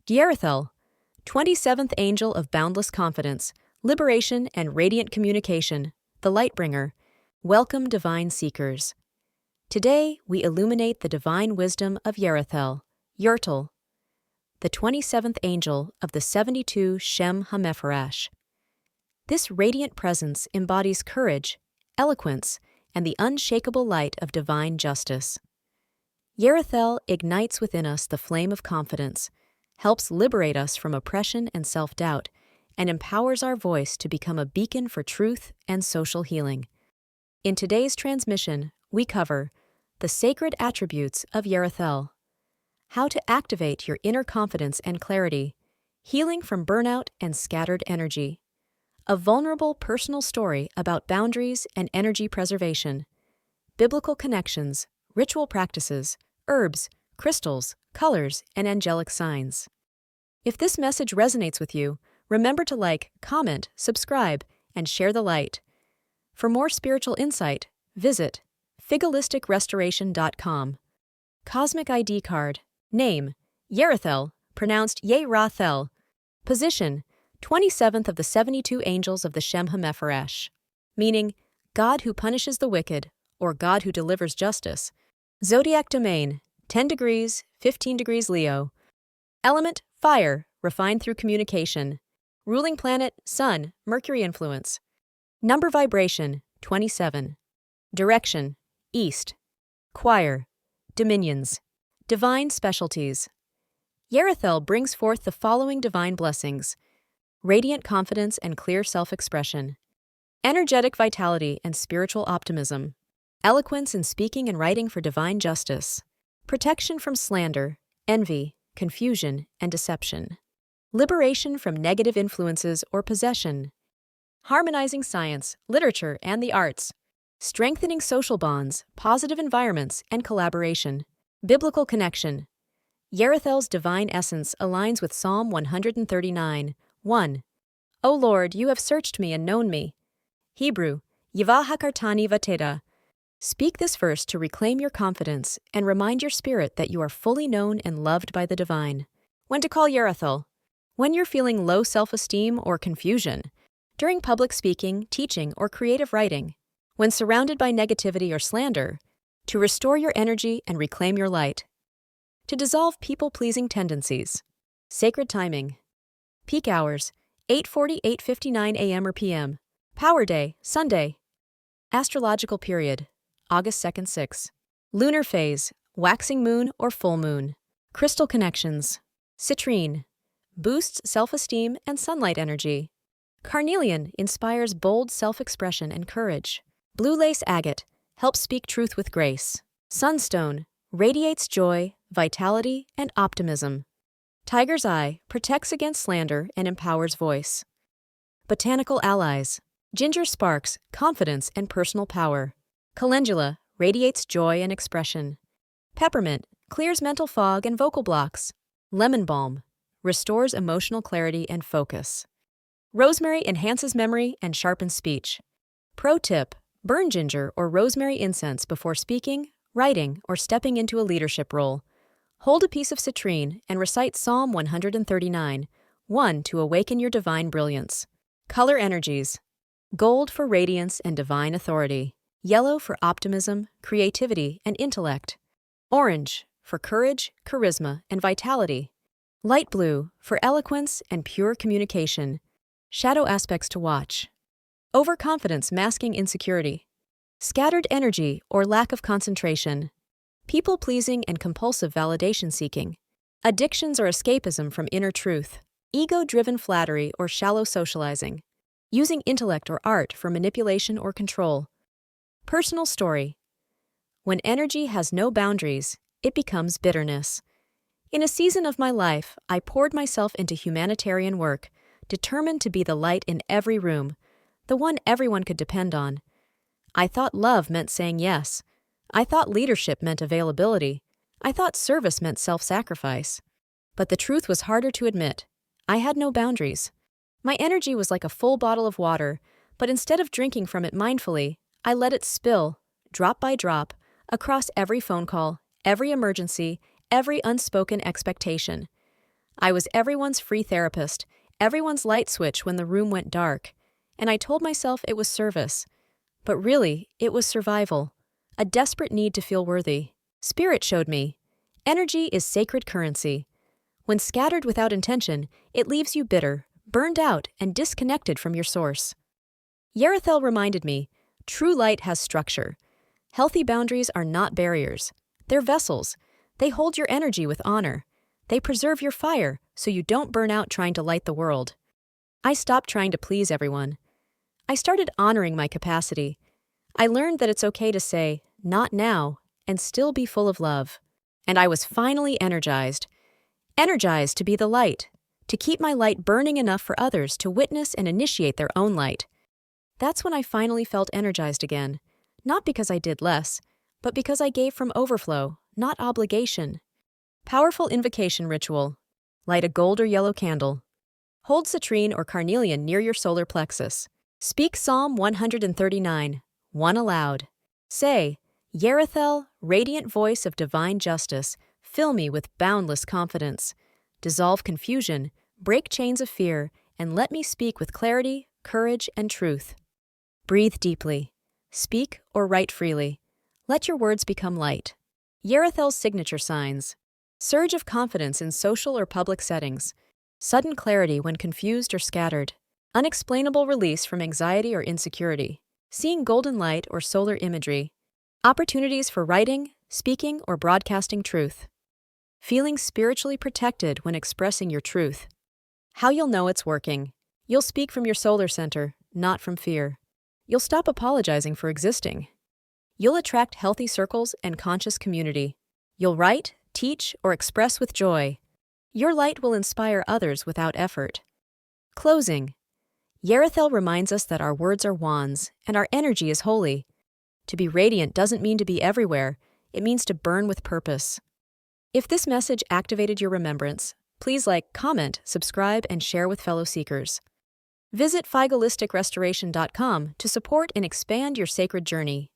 Yerathel, 27th Angel of Boundless Confidence, Liberation and Radiant Communication, the Lightbringer. Welcome, Divine Seekers. Today, we illuminate the divine wisdom of Yerathel, Yirtel, the 27th angel of the 72 Shem HaMephorash. This radiant presence embodies courage, eloquence, and the unshakable light of divine justice. Yerathel ignites within us the flame of confidence, helps liberate us from oppression and self-doubt, and empowers our voice to become a beacon for truth and social healing. In today's transmission, we cover the sacred attributes of Yerathel, how to activate your inner confidence and clarity, healing from burnout and scattered energy, a vulnerable personal story about boundaries and energy preservation, biblical connections, ritual practices, herbs, crystals, colors, and angelic signs. If this message resonates with you, remember to like, comment, subscribe, and share the light. For more spiritual insight, visit figalisticrestoration.com. Cosmic ID card. Name: Yerathel, pronounced Yerathel. Position: 27th of the 72 angels of the Shem HaMephorash. Meaning, God who punishes the wicked, or God who delivers justice. Zodiac domain: 10 degrees, 15 degrees Leo. Element: fire, refined through communication. Ruling planet: Sun, Mercury influence. Number vibration: 27. Direction: East. Choir: Dominions. Divine specialties. Yerathel brings forth the following divine blessings: radiant confidence and clear self-expression, energetic vitality and spiritual optimism, eloquence in speaking and writing for divine justice, protection from slander, envy, confusion, and deception, liberation from negative influences or possession, harmonizing science, literature, and the arts, strengthening social bonds, positive environments, and collaboration, biblical connection. Yerathel's divine essence aligns with Psalm 139, 1. O Lord, you have searched me and known me. Hebrew, Yivah hakartani vateda. Speak this verse to reclaim your confidence and remind your spirit that you are fully known and loved by the divine. When to call Yerathel: when you're feeling low self-esteem or confusion, during public speaking, teaching, or creative writing, when surrounded by negativity or slander, to restore your energy and reclaim your light, to dissolve people-pleasing tendencies. Sacred timing. Peak hours: 8:40, 8:59 a.m. or p.m. Power day: Sunday. Astrological period: August 2nd, 6. Lunar phase: waxing moon or full moon. Crystal connections. Citrine boosts self-esteem and sunlight energy. Carnelian inspires bold self-expression and courage. Blue lace agate helps speak truth with grace. Sunstone radiates joy, vitality, and optimism. Tiger's eye protects against slander and empowers voice. Botanical allies. Ginger sparks confidence and personal power. Calendula radiates joy and expression. Peppermint clears mental fog and vocal blocks. Lemon Balm restores emotional clarity and focus. Rosemary enhances memory and sharpens speech. Pro tip: burn ginger or rosemary incense before speaking, writing, or stepping into a leadership role. Hold a piece of citrine and recite Psalm 139, 1 to awaken your divine brilliance. Color energies. Gold for radiance and divine authority. Yellow for optimism, creativity, and intellect. Orange for courage, charisma, and vitality. Light blue for eloquence and pure communication. Shadow aspects to watch. Overconfidence masking insecurity. Scattered energy or lack of concentration. People-pleasing and compulsive validation seeking. Addictions or escapism from inner truth. Ego-driven flattery or shallow socializing. Using intellect or art for manipulation or control. Personal story. When energy has no boundaries, it becomes bitterness. In a season of my life, I poured myself into humanitarian work, determined to be the light in every room, the one everyone could depend on. I thought love meant saying yes. I thought leadership meant availability. I thought service meant self-sacrifice. But the truth was harder to admit. I had no boundaries. My energy was like a full bottle of water, but instead of drinking from it mindfully, I let it spill, drop by drop, across every phone call, every emergency, every unspoken expectation. I was everyone's free therapist, everyone's light switch when the room went dark, and I told myself it was service. But really, it was survival, a desperate need to feel worthy. Spirit showed me, energy is sacred currency. When scattered without intention, it leaves you bitter, burned out, and disconnected from your source. Yerathel reminded me, true light has structure. Healthy boundaries are not barriers. They're vessels. They hold your energy with honor. They preserve your fire so you don't burn out trying to light the world. I stopped trying to please everyone. I started honoring my capacity. I learned that it's okay to say, not now, and still be full of love. And I was finally energized. Energized to be the light, to keep my light burning enough for others to witness and initiate their own light. That's when I finally felt energized again, not because I did less, but because I gave from overflow, not obligation. Powerful invocation ritual. Light a gold or yellow candle. Hold Citrine or Carnelian near your solar plexus. Speak Psalm 139, 1 aloud. Say, Yerathel, radiant voice of divine justice, fill me with boundless confidence. Dissolve confusion, break chains of fear, and let me speak with clarity, courage, and truth. Breathe deeply. Speak or write freely. Let your words become light. Yerathel's signature signs. Surge of confidence in social or public settings. Sudden clarity when confused or scattered. Unexplainable release from anxiety or insecurity. Seeing golden light or solar imagery. Opportunities for writing, speaking, or broadcasting truth. Feeling spiritually protected when expressing your truth. How you'll know it's working. You'll speak from your solar center, not from fear. You'll stop apologizing for existing. You'll attract healthy circles and conscious community. You'll write, teach, or express with joy. Your light will inspire others without effort. Closing. Yerathel reminds us that our words are wands, and our energy is holy. To be radiant doesn't mean to be everywhere, it means to burn with purpose. If this message activated your remembrance, please like, comment, subscribe, and share with fellow seekers. Visit figalisticrestoration.com to support and expand your sacred journey.